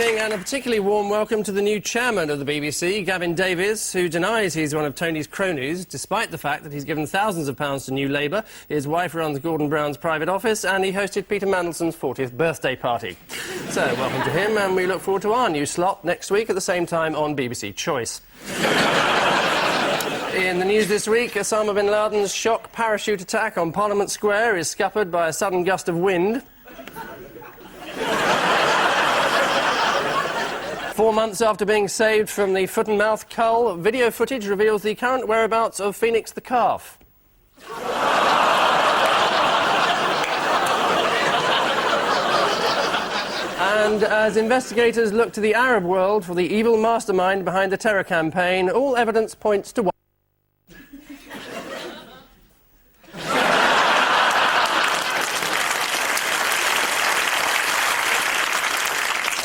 evening, and a particularly warm welcome to the new chairman of the BBC, Gavin Davies, who denies he's one of Tony's cronies, despite the fact that he's given thousands of pounds to New Labour, his wife runs Gordon Brown's private office, and he hosted Peter Mandelson's 40th birthday party. So, welcome to him, and we look forward to our new slot next week at the same time on BBC Choice. In the news this week, Osama bin Laden's shock parachute attack on Parliament Square is scuppered by a sudden gust of wind. 4 months after being saved from the foot-and-mouth cull, video footage reveals the current whereabouts of Phoenix the calf. And as investigators look to the Arab world for the evil mastermind behind the terror campaign, all evidence points to one.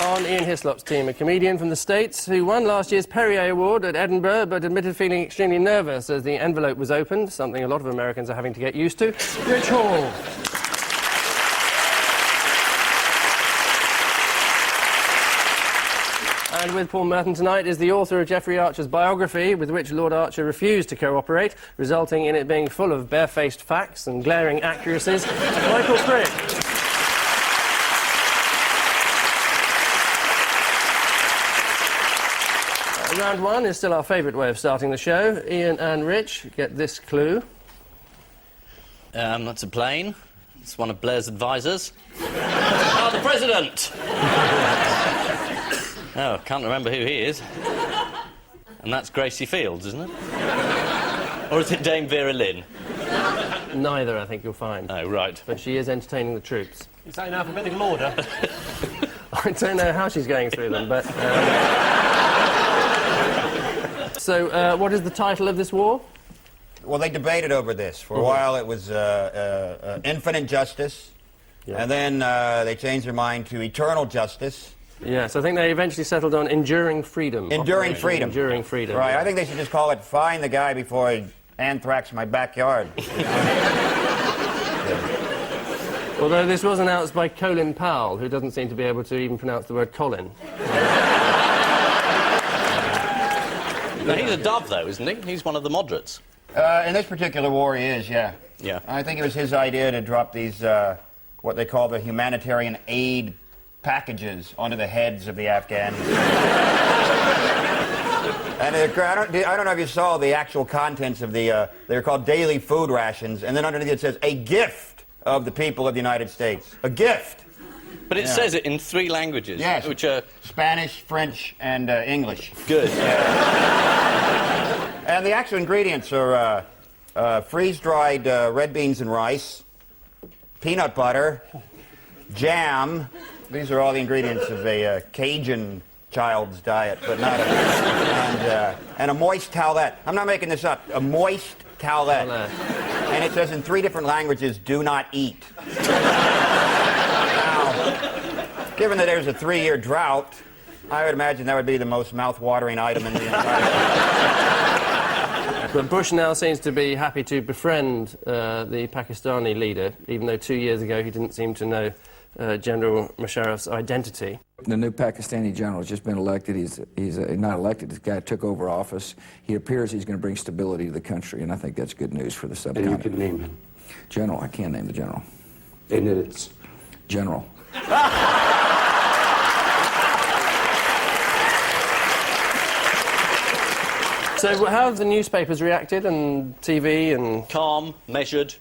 On Ian Hislop's team, a comedian from the States who won last year's Perrier Award at Edinburgh but admitted feeling extremely nervous as the envelope was opened, something a lot of Americans are having to get used to. Rich Hall. And with Paul Merton tonight is the author of Geoffrey Archer's biography, with which Lord Archer refused to cooperate, resulting in it being full of barefaced facts and glaring accuracies. Michael Crick. Round one is still our favourite way of starting the show. Ian and Rich get this clue. That's a plane. It's one of Blair's advisors. Ah, the President! Oh, can't remember who he is. And that's Gracie Fields, isn't it? Or is it Dame Vera Lynn? Neither, I think you'll find. Oh, right. But she is entertaining the troops. Is that in alphabetical order? I don't know how she's going through them, but... So, what is the title of this war? Well, they debated over this. For a while it was Infinite Justice, and then they changed their mind to Eternal Justice. Yes, I think they eventually settled on Enduring Freedom. Enduring Freedom. Enduring Freedom. Right, I think they should just call it Find the Guy Before He Anthrax My Backyard. Although this was announced by Colin Powell, who doesn't seem to be able to even pronounce the word Colin. No, he's a dove, though, isn't he? He's one of the moderates. In this particular war, he is, yeah. Yeah. I think it was his idea to drop these, what they call the humanitarian aid packages onto the heads of the Afghans. And I don't know if you saw the actual contents of the, they're called daily food rations, and then underneath it says, a gift of the people of the United States. A gift. But it says it in 3 languages. Yes. Which are... Spanish, French, and English. Good. And the actual ingredients are freeze-dried red beans and rice, peanut butter, jam. These are all the ingredients of a Cajun child's diet, but not a... and a moist towelette. I'm not making this up. A moist towelette. And it says in 3 different languages, do not eat. Given that there's a 3-year drought, I would imagine that would be the most mouth-watering item in the entire... But Bush now seems to be happy to befriend the Pakistani leader, even though 2 years ago he didn't seem to know General Musharraf's identity. The new Pakistani general has just been elected. He's not elected. This guy took over office. He appears he's going to bring stability to the country, and I think that's good news for the subcontinent. And you can name him. General. I can't name the general. And it's... General. So how have the newspapers reacted, and TV and... Calm, measured,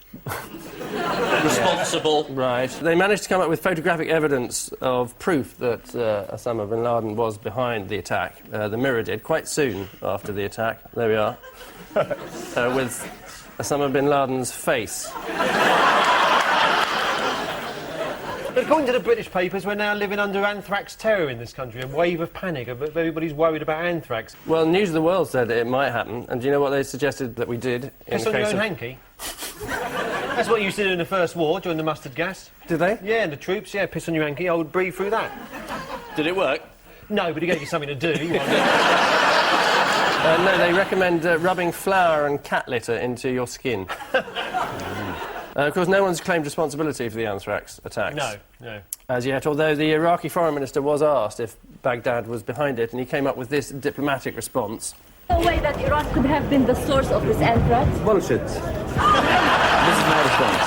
responsible. Right. They managed to come up with photographic evidence of proof that Osama bin Laden was behind the attack. The Mirror did, quite soon after the attack. There we are. With Osama bin Laden's face. But according to the British papers, we're now living under anthrax terror in this country, a wave of panic. Everybody's worried about anthrax. Well, News of the World said it might happen, and do you know what they suggested that we did? Piss on your own hanky? That's what you used to do in the First War, during the mustard gas. Did they? Yeah, and the troops, yeah, piss on your hanky, I would breathe through that. Did it work? No, but it gave you something to do. No, they recommend rubbing flour and cat litter into your skin. Of course, no one's claimed responsibility for the anthrax attacks. No, no. As yet, although the Iraqi foreign minister was asked if Baghdad was behind it, and he came up with this diplomatic response. No way that Iran could have been the source of this anthrax. Bullshit. This is my response.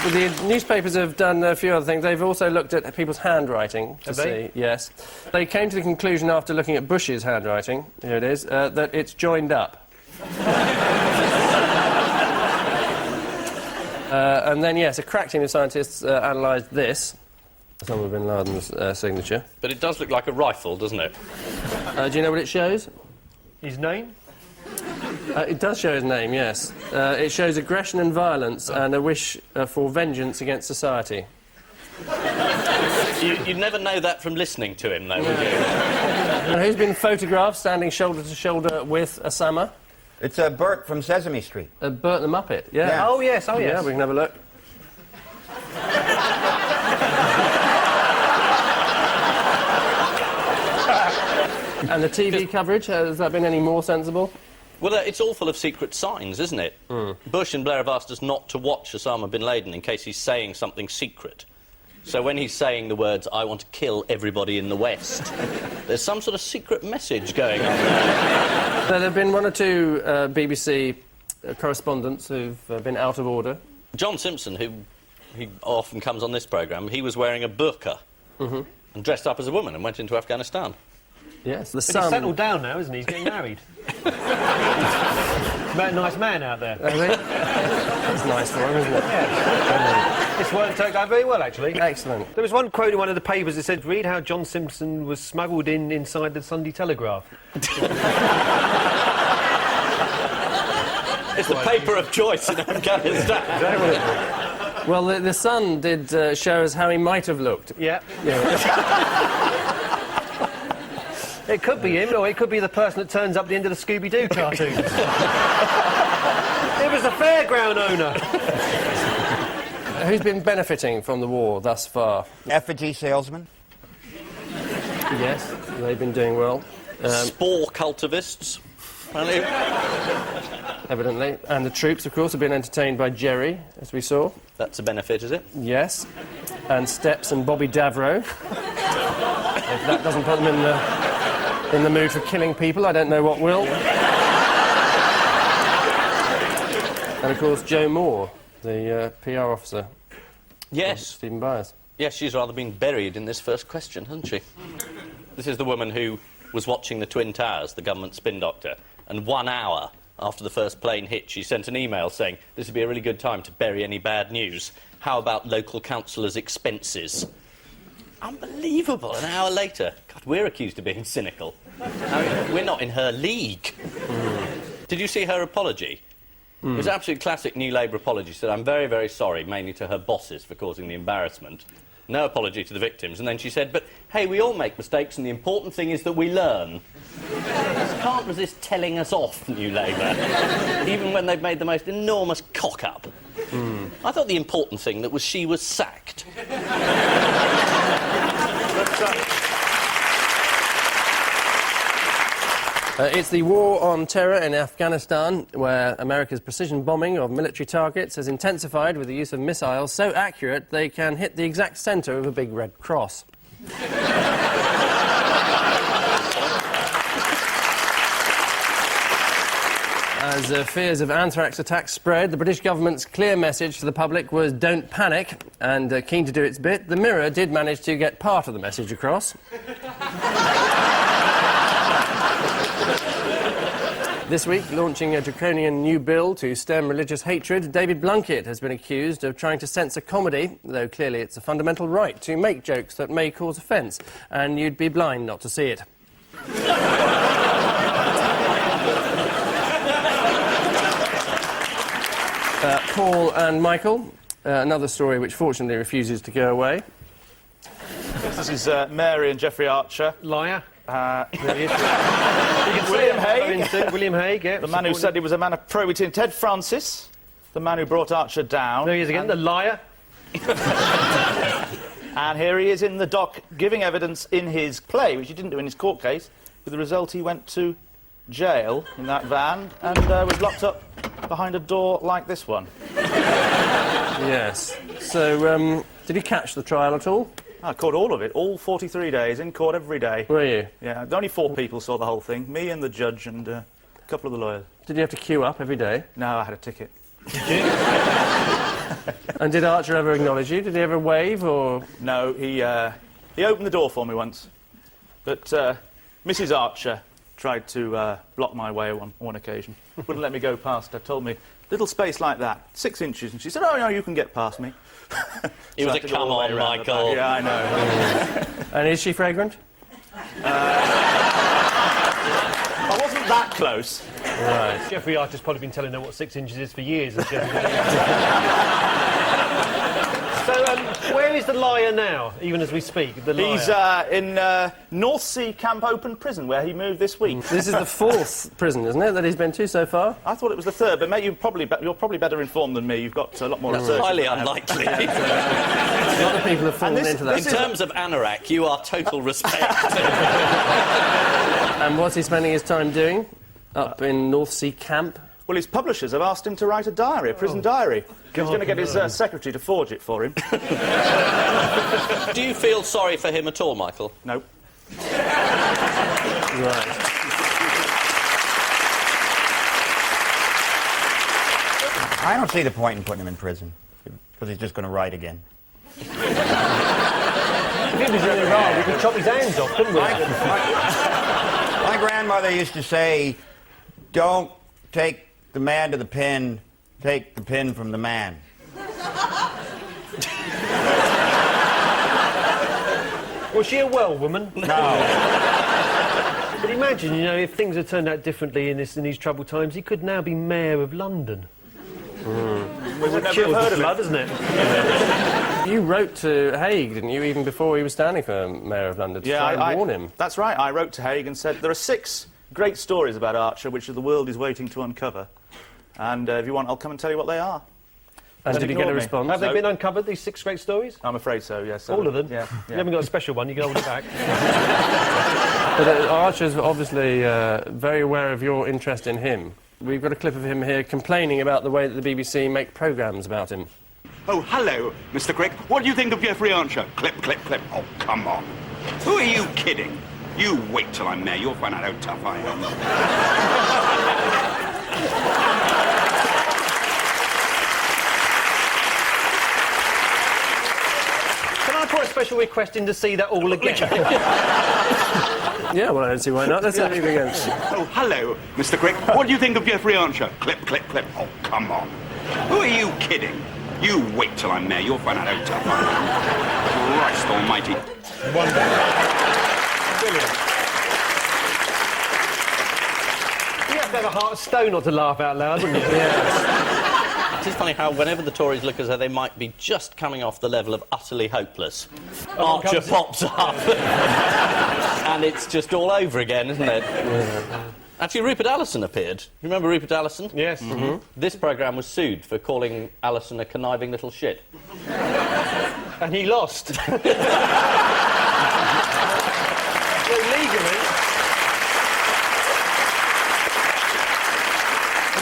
Well, the newspapers have done a few other things. They've also looked at people's handwriting to see. Yes. They came to the conclusion after looking at Bush's handwriting, here it is, that it's joined up. And then, yes, a crack team of scientists analysed this. Osama bin Laden's signature. But it does look like a rifle, doesn't it? Do you know what it shows? His name? It does show his name, yes. It shows aggression and violence and a wish for vengeance against society. You'd never know that from listening to him, though, would you? And who's been photographed standing shoulder to shoulder with Osama? It's Bert from Sesame Street. Bert the Muppet, yeah. Yeah. Oh, yes, oh, yes. Yeah, we can have a look. And the TV coverage, has that been any more sensible? Well, it's all full of secret signs, isn't it? Bush and Blair have asked us not to watch Osama bin Laden in case he's saying something secret. So when he's saying the words, "I want to kill everybody in the West," there's some sort of secret message going on there. There have been one or two BBC correspondents who've been out of order. John Simpson, who he often comes on this programme, he was wearing a burqa and dressed up as a woman and went into Afghanistan. Yes, the But Sun... he's settled down now, isn't he? He's getting married. Met a nice man out there. That's nice for him, isn't it? This worked out very well, actually. Excellent. There was one quote in one of the papers that said, read how John Simpson was smuggled inside the Sunday Telegraph. It's the paper of choice in Afghanistan. Well, the Sun did show us how he might have looked. Yeah. It could be him, or it could be the person that turns up at the end of the Scooby-Doo cartoons. It was the fairground owner. Who's been benefiting from the war thus far? Effigy salesman. Yes, they've been doing well. Spore cultivists. apparently. Evidently. And the troops, of course, have been entertained by Jerry, as we saw. That's a benefit, is it? Yes. And Steps and Bobby Davro. If that doesn't put them in the mood for killing people, I don't know what will. And, of course, Jo Moore, the PR officer. Yes. Stephen Byers. Yes, she's rather been buried in this first question, hasn't she? This is the woman who was watching the Twin Towers, the government spin doctor, and 1 hour after the first plane hit, she sent an email saying, this would be a really good time to bury any bad news. How about local councillors' expenses? Unbelievable, an hour later. God, we're accused of being cynical. I mean, we're not in her league. Did you see her apology? It was an absolute classic New Labour apology. She said, I'm very, very sorry, mainly to her bosses for causing the embarrassment. No apology to the victims. And then she said, but, hey, we all make mistakes, and the important thing is that we learn. Just can't resist telling us off, New Labour, even when they've made the most enormous cock-up. I thought the important thing that was she was sacked. It's the war on terror in Afghanistan, where America's precision bombing of military targets has intensified with the use of missiles so accurate they can hit the exact centre of a big red cross. As fears of anthrax attacks spread, the British government's clear message to the public was don't panic, and keen to do its bit, the Mirror did manage to get part of the message across. This week, launching a draconian new bill to stem religious hatred, David Blunkett has been accused of trying to censor comedy, though clearly it's a fundamental right to make jokes that may cause offence, and you'd be blind not to see it. Paul and Michael, another story which fortunately refuses to go away. This is Mary and Jeffrey Archer. Liar. William Hague. William Hague, yeah. The man who said he was a man of probity. And Ted Francis, the man who brought Archer down. There he is again, the liar. And here he is in the dock giving evidence in his play, which he didn't do in his court case, with the result he went to jail in that van and was locked up behind a door like this one. Yes. So, did he catch the trial at all? I caught all of it, all 43 days, in court every day. Were you? Yeah, only 4 people saw the whole thing, me and the judge and a couple of the lawyers. Did you have to queue up every day? No, I had a ticket. And did Archer ever acknowledge you? Did he ever wave, or...? No, he opened the door for me once. But Mrs. Archer tried to block my way on one occasion. Wouldn't let me go past her. Told me, little space like that, 6 inches. And she said, oh, no, you can get past me. It was a come on, Michael. Yeah, I know. And is she fragrant? I wasn't that close. Right. Jeffrey Archer's probably been telling her what 6 inches is for years. And so, where is the liar now, even as we speak? The liar. He's in North Sea Camp Open Prison, where he moved this week. This is the 4th prison, isn't it, that he's been to so far? I thought it was the 3rd, but mate, you're probably better informed than me. You've got a lot more research. Highly unlikely. A lot of people have fallen into that. In terms of anorak, you are total respect. And what's he spending his time doing up in North Sea Camp? Well, his publishers have asked him to write a diary, a prison diary. He's going to get his secretary to forge it for him. Do you feel sorry for him at all, Michael? No. Right. I don't see the point in putting him in prison, because he's just going to write again. If he was in Iran, we could chop his hands off, couldn't we? My grandmother used to say, don't take the man to the pin, take the pin from the man. Was she a well woman? No. But imagine, you know, if things had turned out differently in these troubled times, he could now be mayor of London. We've never heard of blood, it. isn't it? You wrote to Haig, didn't you, even before he was standing for Mayor of London, to try and warn him? That's right. I wrote to Haig and said, there are 6 great stories about Archer which the world is waiting to uncover. And if you want, I'll come and tell you what they are. And did he get a response? Have they been uncovered, these 6 great stories? I'm afraid so, yes. All of them? Yeah. You haven't got a special one, you can hold it back. But Archer's obviously very aware of your interest in him. We've got a clip of him here complaining about the way that the BBC make programmes about him. Oh, hello, Mr. Crick. What do you think of Jeffrey Archer? Clip, clip, clip. Oh, come on. Who are you kidding? You wait till I'm mayor. You'll find out how tough I am. Can I put a special request in to see that all again? Yeah, well, I don't see why not. Let's see it again. Oh, hello, Mr. Crick. What do you think of Jeffrey Archer? Clip, clip, clip. Oh, come on. Who are you kidding? You wait till I'm mayor. You'll find out how tough I am. Christ almighty. Wonderful. Brilliant. You have to have a heart of stone not to laugh out loud, wouldn't you? It is funny how whenever the Tories look as though they might be just coming off the level of utterly hopeless, Archer pops up. And it's just all over again, isn't it? Actually, Rupert Allison appeared. You remember Rupert Allison? Yes. Mm-hmm. This programme was sued for calling Allison a conniving little shit. And he lost. Well,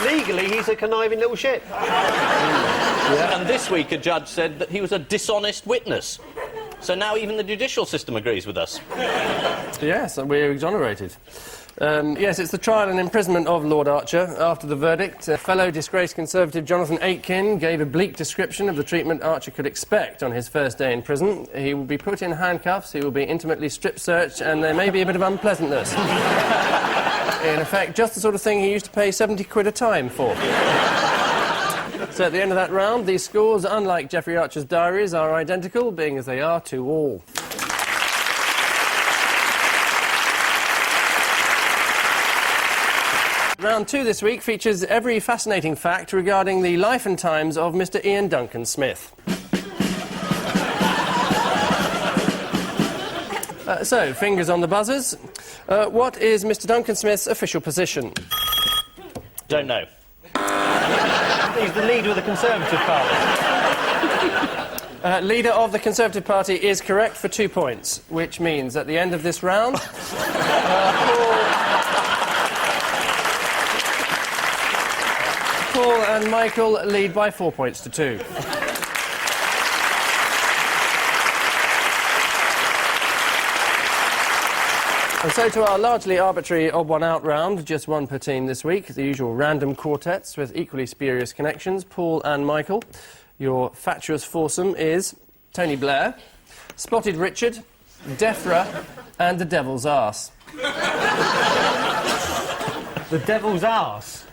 legally, he's a conniving little shit. Yeah. And this week a judge said that he was a dishonest witness. So now even the judicial system agrees with us. Yes, and we're exonerated. Yes, it's the trial and imprisonment of Lord Archer. After the verdict, fellow disgraced Conservative Jonathan Aitken gave a bleak description of the treatment Archer could expect on his first day in prison. He will be put in handcuffs, he will be intimately strip-searched, and there may be a bit of unpleasantness. In effect, just the sort of thing he used to pay 70 quid a time for. So at the end of that round, these scores, unlike Jeffrey Archer's diaries, are identical, being as they are to all. Round 2 this week features every fascinating fact regarding the life and times of Mr. Ian Duncan Smith. So, fingers on the buzzers. What is Mr. Duncan Smith's official position? Don't know. He's the leader of the Conservative Party. Leader of the Conservative Party is correct for 2 points, which means at the end of this round... Paul and Michael lead by 4 points to 2. And so to our largely arbitrary odd one out round, just one per team this week, the usual random quartets with equally spurious connections, Paul and Michael. Your fatuous foursome is Tony Blair, Spotted Richard, Defra and the Devil's Arse. The Devil's Arse?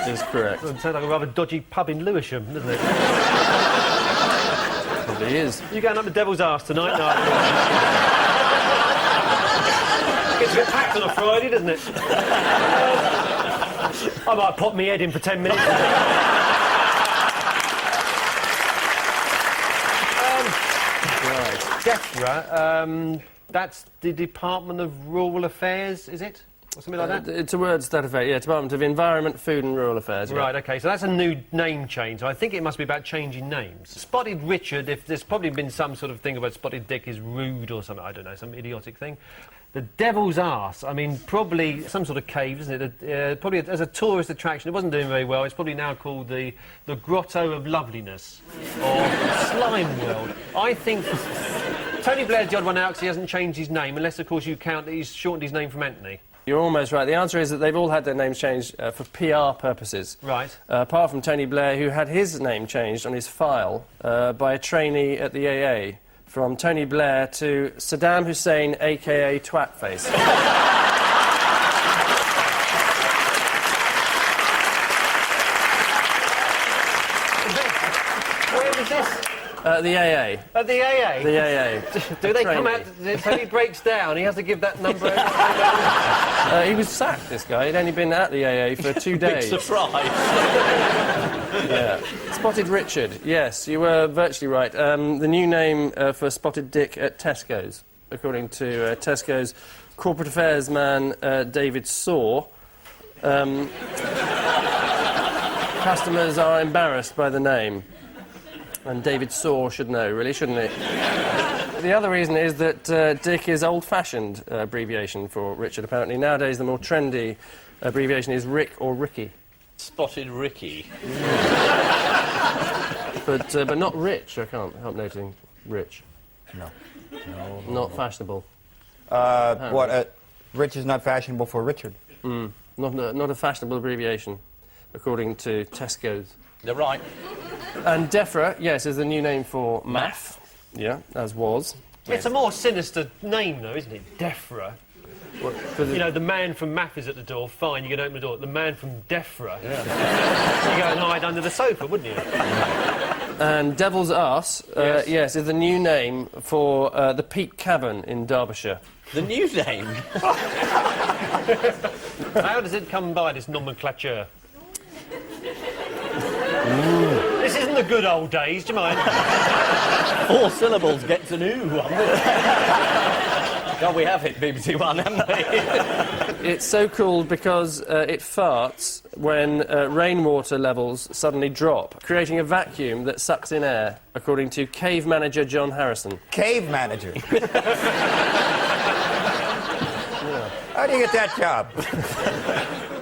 Is correct. It sounds like a rather dodgy pub in Lewisham, doesn't it? Probably is. You going up the Devil's Arse tonight? No. Gets a bit packed on a Friday, doesn't it? I might pop my head in for 10 minutes. Right. DEFRA, that's the Department of Rural Affairs, is it? Or something like that? It's a word to that effect, yeah. Department of Environment, Food and Rural Affairs. Yeah. Right, OK, so that's a new name change. So I think it must be about changing names. Spotted Richard, if there's probably been some sort of thing about Spotted Dick is rude or something, I don't know, some idiotic thing. The Devil's Arse, I mean, probably some sort of cave, isn't it? Probably as a tourist attraction, it wasn't doing very well. It's probably now called the Grotto of Loveliness, or Slime World. I think Tony Blair's the odd one out because he hasn't changed his name, unless, of course, you count that he's shortened his name from Anthony. You're almost right. The answer is that they've all had their names changed for PR purposes. Right. Apart from Tony Blair, who had his name changed on his file by a trainee at the AA. From Tony Blair to Saddam Hussein, a.k.a. Twatface. Where was this? The AA. At the AA? The AA. Do they come out... So he breaks down, he has to give that number... He was sacked, this guy. He'd only been at the AA for 2 days. Big surprise. Yeah. Spotted Richard, yes, you were virtually right. The new name for Spotted Dick at Tesco's, according to Tesco's corporate affairs man David Saw. Customers are embarrassed by the name. And David Saw should know, really, shouldn't he? The other reason is that Dick is old-fashioned abbreviation for Richard, apparently. Nowadays, the more trendy abbreviation is Rick or Ricky. Spotted Ricky. But not Rich. I can't help noting Rich. No. Not fashionable. Rich is not fashionable for Richard. Not a fashionable abbreviation, according to Tesco's. They're right. And DEFRA, yes, is the new name for MAF. Yeah, as was. It's a more sinister name, though, isn't it? DEFRA. You know, the man from MAF is at the door, fine, you can open the door. The man from DEFRA, you go and hide under the sofa, wouldn't you? And Devil's Arse, yes, is the new name for the Peak Cavern in Derbyshire. The new name? How does it come by, this nomenclature? This isn't the good old days, do you mind? 4 syllables gets an ooh. God, we have hit BBC One, haven't we? It's so called because it farts when rainwater levels suddenly drop, creating a vacuum that sucks in air, according to cave manager John Harrison. Cave manager? How do you get that job?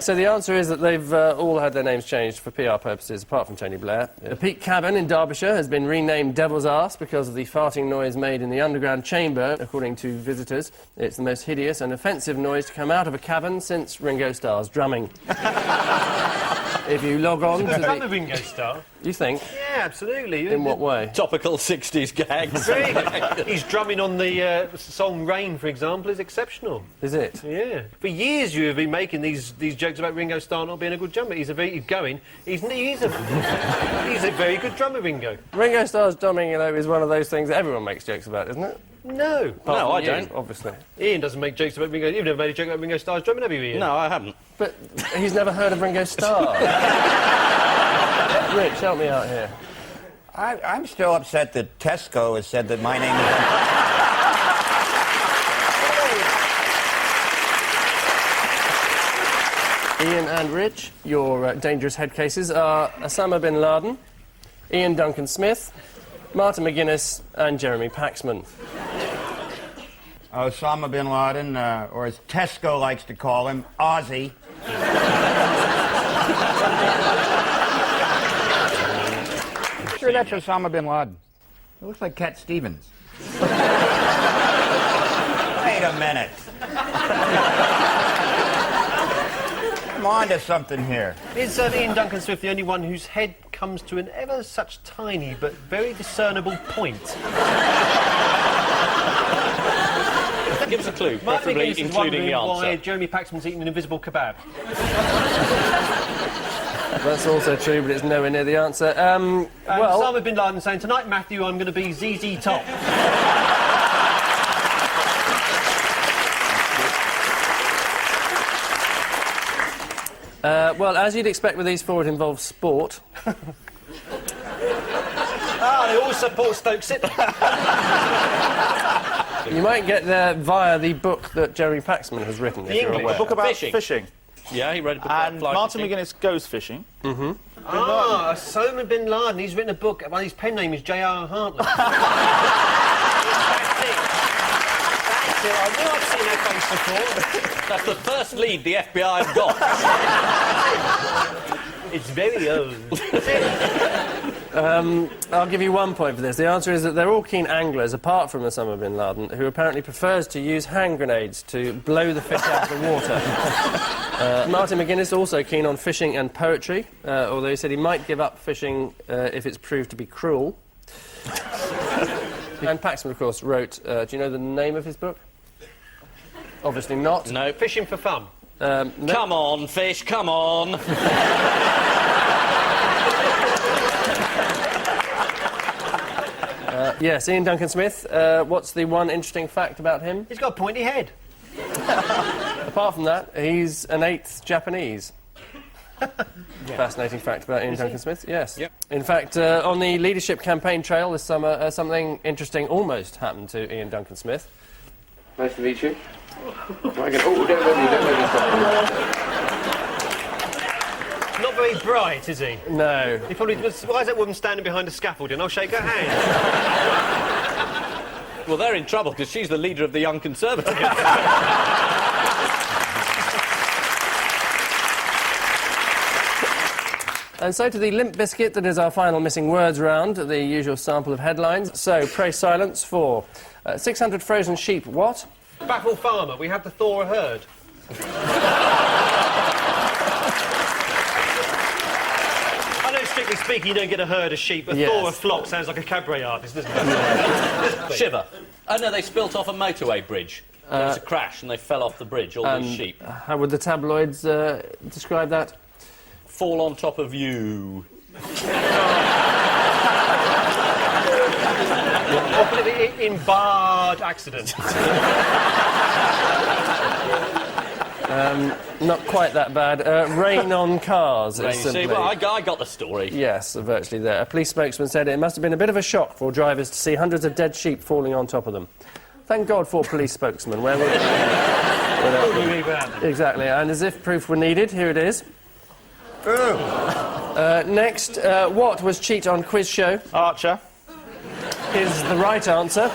So the answer is that they've all had their names changed for PR purposes, apart from Tony Blair. The Peak Cavern in Derbyshire has been renamed Devil's Arse because of the farting noise made in the underground chamber, according to visitors. It's the most hideous and offensive noise to come out of a cavern since Ringo Starr's drumming. If you log on to the Ringo Starr. You think? Yeah, absolutely. In what way? Topical 60s gags. He's drumming on the song Rain, for example, is exceptional. Is it? Yeah. For years you have been making these jokes about Ringo Starr not being a good drummer. He's a very very good drummer, Ringo. Ringo Starr's drumming, you know, is one of those things that everyone makes jokes about, isn't it? No. No, I don't. Obviously. Ian doesn't make jokes about Ringo. You've never made a joke about Ringo Starr's drumming, have you, Ian? No, I haven't. But he's never heard of Ringo Starr. Rich, help me out here. I'm still upset that Tesco has said that my name is... Ian and Rich, your dangerous head cases are Osama bin Laden, Ian Duncan Smith, Martin McGuinness and Jeremy Paxman. Osama bin Laden, or as Tesco likes to call him, Ozzy. sure that's seen Osama bin Laden? It looks like Cat Stevens. Wait a minute. I'm on to something here. Is Ian Duncan Smith the only one whose head comes to an ever such tiny but very discernible point? Give us a clue, Martin preferably McGuinness is including the wondering why answer. Jeremy Paxman's eating an invisible kebab. That's also true, but it's nowhere near the answer. Well, Osama bin Laden saying, tonight, Matthew, I'm going to be ZZ Top. well, as you'd expect with these four, it involves sport. They all support Stoke City. You might get there via the book that Jeremy Paxman has written, if you're English aware. A book about Fishing. fishing. Yeah, he wrote a book about And fly Martin fishing. McGuinness goes fishing. Osama bin Laden. He's written a book. Well, his pen name is J.R. Hartley. That's it. I knew I'd seen that face before. That's the first lead the FBI have got. It's very old. I'll give you 1 point for this. The answer is that they're all keen anglers, apart from Osama bin Laden, who apparently prefers to use hand grenades to blow the fish out of the water. Martin McGuinness also keen on fishing and poetry, although he said he might give up fishing if it's proved to be cruel. And Paxman, of course, wrote... do you know the name of his book? Obviously not. No. Fishing for fun. No. Come on, fish, come on. Yes, Ian Duncan Smith. What's the one interesting fact about him? He's got a pointy head. Apart from that, he's an eighth Japanese. Fascinating fact about Ian Duncan Smith, yes. Yep. In fact, on the leadership campaign trail this summer, something interesting almost happened to Ian Duncan Smith. Nice to meet you. Don't let me stop. Not very bright, is he? No. He probably... Why is that woman standing behind a scaffolding? I'll shake her hand. Well, they're in trouble because she's the leader of the Young Conservatives. And so to the Limp Biscuit that is our final missing words round, the usual sample of headlines. So, pray silence for 600 frozen sheep, what? Baffle farmer. We have to thaw a herd. I know, strictly speaking, you don't get a herd of sheep, but Yes. thaw a flock sounds like a cabaret artist, doesn't it? Shiver. Oh, no, they spilt off a motorway bridge. There was a crash and they fell off the bridge, all these sheep. How would the tabloids describe that? Fall on top of you. Or put it in barred accident. Not quite that bad. Rain on cars. You is see, simply... well, I got the story. Yes, virtually there. A police spokesman said it must have been a bit of a shock for drivers to see hundreds of dead sheep falling on top of them. Thank God for police spokesmen. Where would... Exactly, and as if proof were needed, here it is. Next, what was cheat on quiz show? Archer. Is the right answer.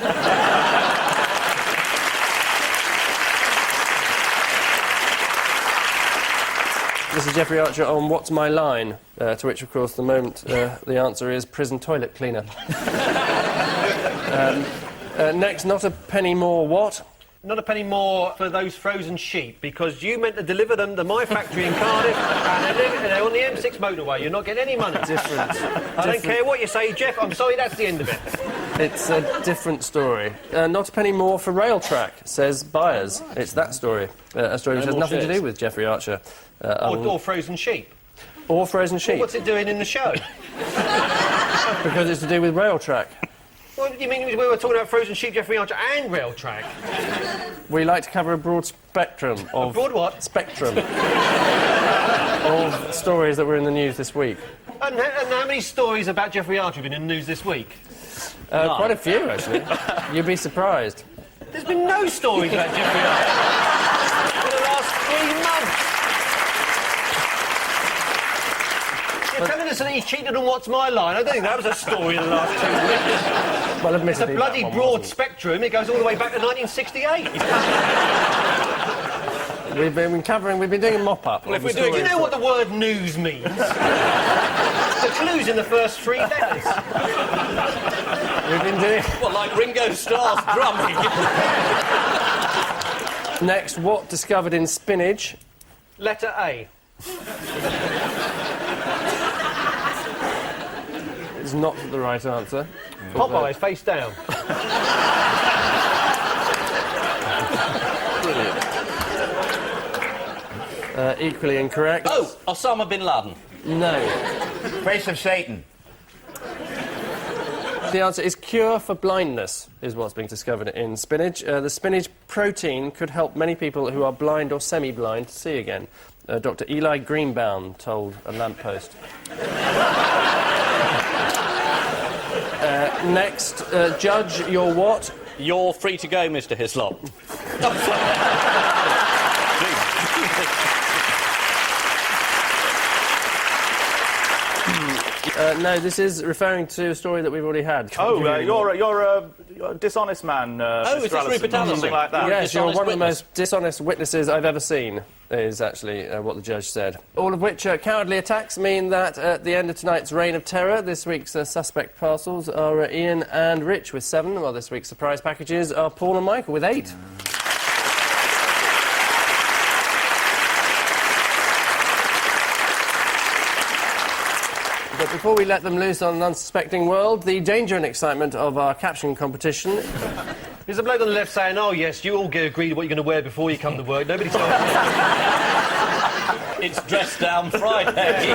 This is Jeffrey Archer on What's My Line? To which, of course, the moment the answer is prison toilet cleaner. Next, not a penny more what? Not a penny more for those frozen sheep, because you meant to deliver them to my factory in Cardiff, and they're on the M6 motorway. You're not getting any money. Different. I don't care what you say, Jeff. I'm sorry, that's the end of it. It's a different story. Not a penny more for rail track, says buyers. It's that story. A story which has more nothing to shares. do with Jeffrey Archer. Or frozen sheep. Or frozen sheep. What's it doing in the show? Because it's to do with rail track. What do you mean we were talking about frozen sheep, Jeffrey Archer, and rail track? We like to cover a broad spectrum of... Broad what? Spectrum. of stories that were in the news this week. And how many stories about Jeffrey Archer have been in the news this week? Quite a few, actually. You'd be surprised. There's been no stories about Jeffrey Archer for the last 3 months. You're telling us that he cheated on What's My Line? I don't think that was a story in the last 2 weeks. Well, It's a admittedly, bloody that one broad wasn't. spectrum. It goes all the way back to 1968. We've been doing a mop-up. Well, if we're Do doing you know what the word news means? The clue's in the first 3 letters. We've been doing... Well, like Ringo Starr's drumming. Next, what discovered in spinach? Letter A. Is not the right answer. Popeyes, face down. Equally incorrect. Oh, Osama bin Laden. No. Face of Satan. The answer is cure for blindness, is what's being discovered in spinach. The spinach protein could help many people who are blind or semi-blind to see again. Dr. Eli Greenbaum told a lamppost. Next, judge your what? You're free to go, Mr. Hislop. No, this is referring to a story that we've already had. Oh, you're a dishonest man, Oh, Mr. is this Allison, Rupert Allison? something like that. Yes, you're Dishonest one of the witness. most dishonest witnesses I've ever seen, is actually what the judge said. All of which cowardly attacks mean that at the end of tonight's reign of terror, this week's suspect parcels are Ian and Rich with 7, while this week's surprise packages are Paul and Michael with 8. But before we let them loose on an unsuspecting world, the danger and excitement of our caption competition. There's a bloke on the left saying, oh, yes, you all get agreed what you're going to wear before you come to work. Nobody's told you. It's Dress Down Friday.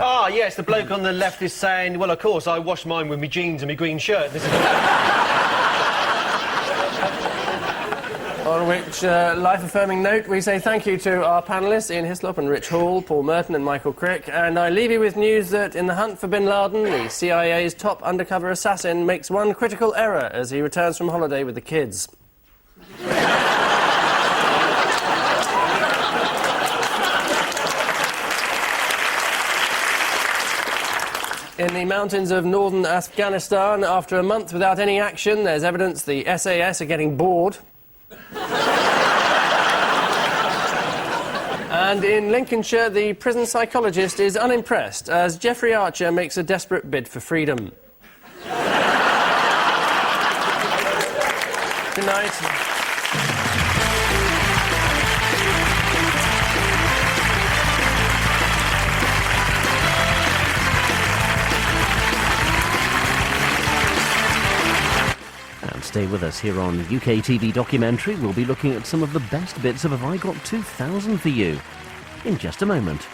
Ah, yes, the bloke on the left is saying, well, of course, I wash mine with my jeans and my green shirt. This is... On which life-affirming note, we say thank you to our panellists, Ian Hislop and Rich Hall, Paul Merton and Michael Crick, and I leave you with news that in the hunt for bin Laden, the CIA's top undercover assassin makes one critical error as he returns from holiday with the kids. In the mountains of northern Afghanistan, after a month without any action, there's evidence the SAS are getting bored. And in Lincolnshire, the prison psychologist is unimpressed as Jeffrey Archer makes a desperate bid for freedom. Good night. Stay with us here on UK TV Documentary. We'll be looking at some of the best bits of Have I Got 2000 for you in just a moment.